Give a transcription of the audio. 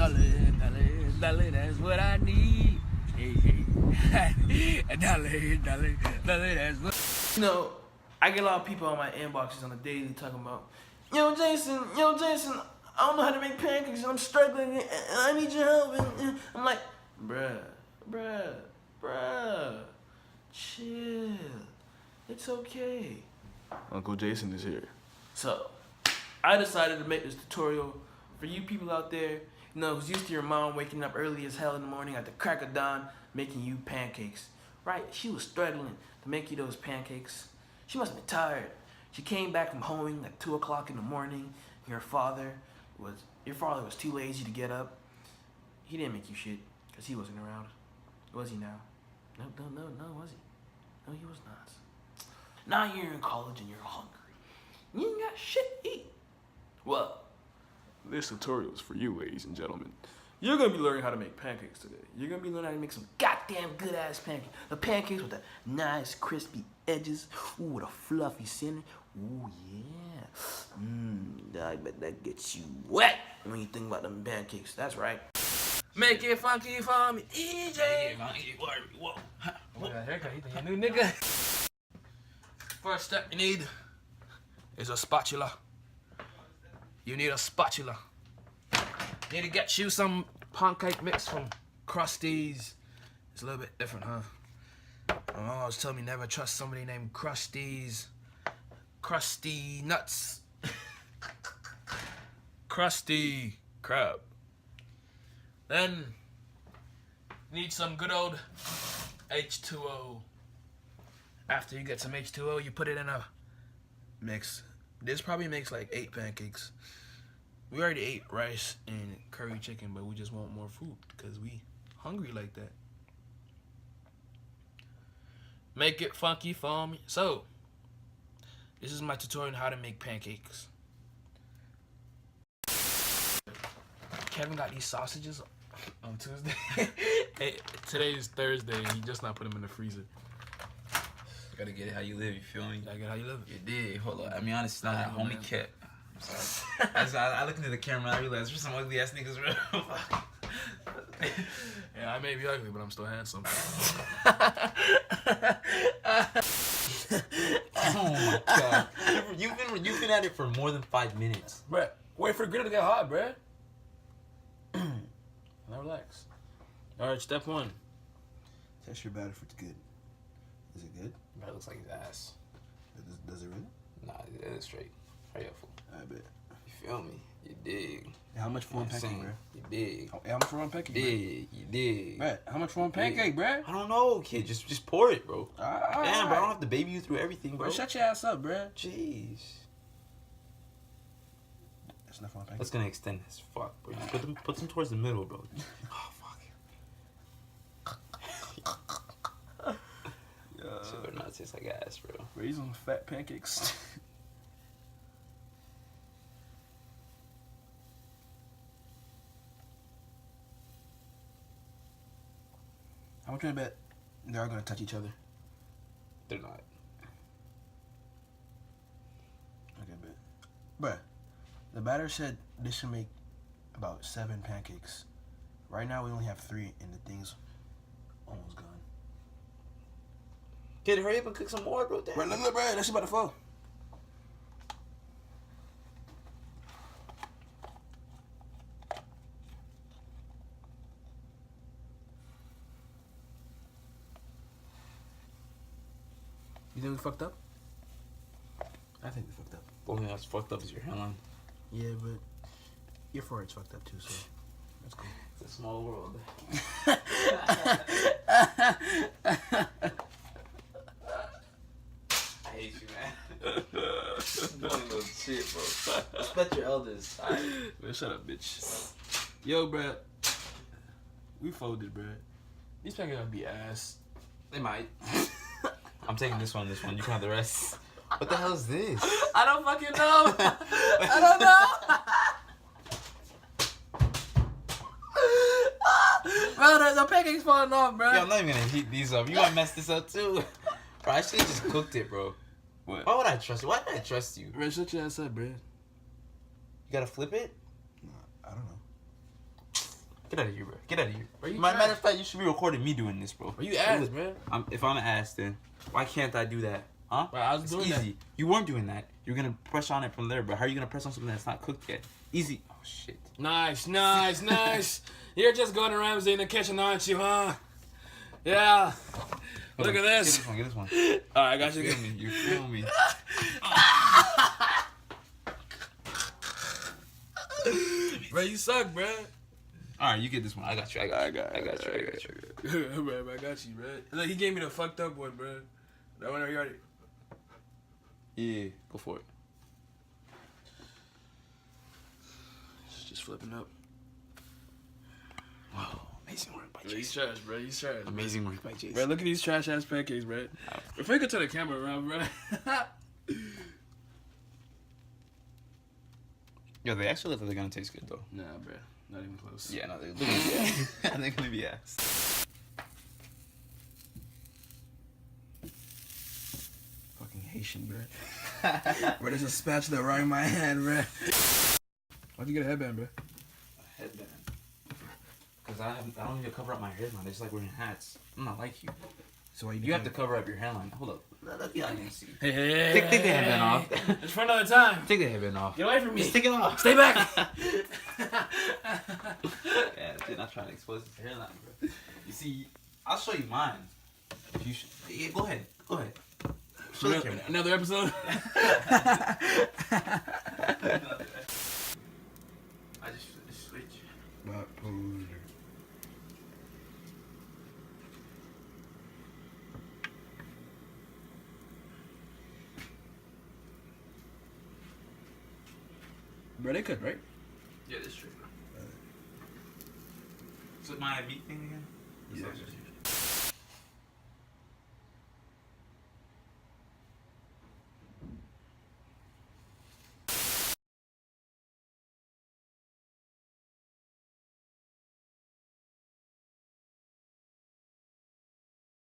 Dolly, that's what I need. Hey, dolly, that's what. You know, I get a lot of people on my inboxes on a daily talking about, Jason, I don't know how to make pancakes and I'm struggling and I need your help. And I'm like, bruh, chill. It's okay. Uncle Jason is here. So, I decided to make this tutorial for you people out there, who's used to your mom waking up early as hell in the morning at the crack of dawn making you pancakes. Right? She was struggling to make you those pancakes. She must have been tired. She came back from hoeing at 2 o'clock in the morning. Your father was too lazy to get up. He didn't make you shit because he wasn't around. Was he now? No, was he? No, he was not. Now you're in college and you're hungry. You ain't got shit to eat. Well, this tutorial is for you, ladies and gentlemen. You're gonna be learning how to make pancakes today. You're gonna be learning how to make some goddamn good ass pancakes. The pancakes with the nice crispy edges. Ooh, with a fluffy center. Ooh, yeah. I bet that gets you wet when you think about them pancakes. That's right. Make it funky for me, EJ. Whoa. What a haircut, you think you new nigga? First step you need is a spatula. You need a spatula. You need to get you some pancake mix from Krusty's. It's a little bit different, huh? My mom always told me never trust somebody named Krusty's. Krusty nuts. Krusty crab. Then, need some good old H2O. After you get some H2O, you put it in a mix. This probably makes like 8 pancakes. We already ate rice and curry chicken, but we just want more food because we hungry like that. Make it funky for me. So, this is my tutorial on how to make pancakes. Kevin got these sausages on Tuesday. Hey, today's Thursday and he just not put them in the freezer. Gotta get it how you live, you feel me? Gotta get it how you live. You did. Hold on. I mean, honestly, not that homie kept. I'm sorry. I look into the camera and I realize there's some ugly ass niggas real. Yeah, I may be ugly, but I'm still handsome. Oh my god. You've been at it for more than 5 minutes. Bruh, wait for the griddle to get hot, bruh. Now relax. Alright, step 1. Test your batter if it's good. Is it good? That looks like his ass. Does it really? Nah, it is straight. Hurry up, fool. I bet. You feel me? You dig. How much for one pancake, bro? You dig. How much for one pancake? You dig. Bro, how much for one pancake, bro? I don't know, kid. Just pour it, bro. Damn, bro. I don't have to baby you through everything, bro. Shut your ass up, bro. Jeez. That's enough for one pancake. That's gonna extend as fuck, bro. Put them towards the middle, bro. Oh, fuck. Shit better not taste like ass, bro. Bro, these some fat pancakes. How much do I bet they are gonna touch each other? They're not. Okay, bet. Bruh, the batter said this should make about 7 pancakes. Right now we only have 3 and the thing's almost gone. Kid, hurry up and cook some more, bro. Damn. Bro, look, bro, that's about to fall. You think we fucked up? I think we fucked up. The only thing that's fucked up is your hairline. Yeah, but your forehead's fucked up too, so that's cool. It's a small world. I hate you, man. You don't know shit, bro. Respect your elders. Right. Man, shut up, bitch. Yo, bro. We folded, bro. These pancakes gonna be ass. They might. I'm taking this one. You can have the rest. What the hell is this? I don't fucking know. I don't know. Bro, the pancakes falling off, bro. Yo, I'm not even gonna heat these up. You gonna mess this up too? Bro, I should've just cooked it, bro. What? Why would I trust you? Why did I trust you? Bro, shut your ass up, bro. You gotta flip it? No, I don't know. out of here, bro. Get out of here. Bro, you Matter trash. of fact, you should be recording me doing this, bro. Bro, you ass, bro. If I'm an ass, then why can't I do that? Huh? Bro, I was It's doing easy. You weren't doing that. You're gonna press on it from there, but how are you gonna press on something that's not cooked yet? Easy. Oh shit. Nice, nice, nice. You're just Gordon Ramsay in the kitchen, aren't you, huh? Yeah. Look at this. Get this one. All right, I got you. You feel me? You feel me? Bro, you suck, bro. All right, you get this one. I got you. I got you. I got you. Bro, I got you, bro. Look, he gave me the fucked up one, bro. That one, are you ready? Yeah, go for it. Just flipping up. Wow, amazing work by Bro, he's Jason. trash, bro. He's trash. Amazing work by Jason. Bro, look at these trash ass pancakes, bro. If I could turn the camera around, bro. Yo, they actually look like they're gonna taste good though. Nah, bro. Not even close. Yeah, no, they're gonna be ass. They're gonna be ass. Fucking Haitian, bro. Bro, there's a spatula right in my hand, bro. Why'd you get a headband, bro? A headband. Cause I don't need to cover up my hairline. It's like wearing hats. I'm not like you. So why You have to cover up your hairline. Hold up. Let me see. Hey, hey, hey. Take the headband off. It's for another time. Take the headband off. Get away from me. Just take it off. Stay back. Yeah, dude, not trying to expose his hairline, bro. You see, I'll show you mine. If you should, yeah, go ahead. Go ahead. Show the camera. Another episode. I just switch. Bro, they could, right? Yeah, that's true, bro. So my meat thing again? Yeah.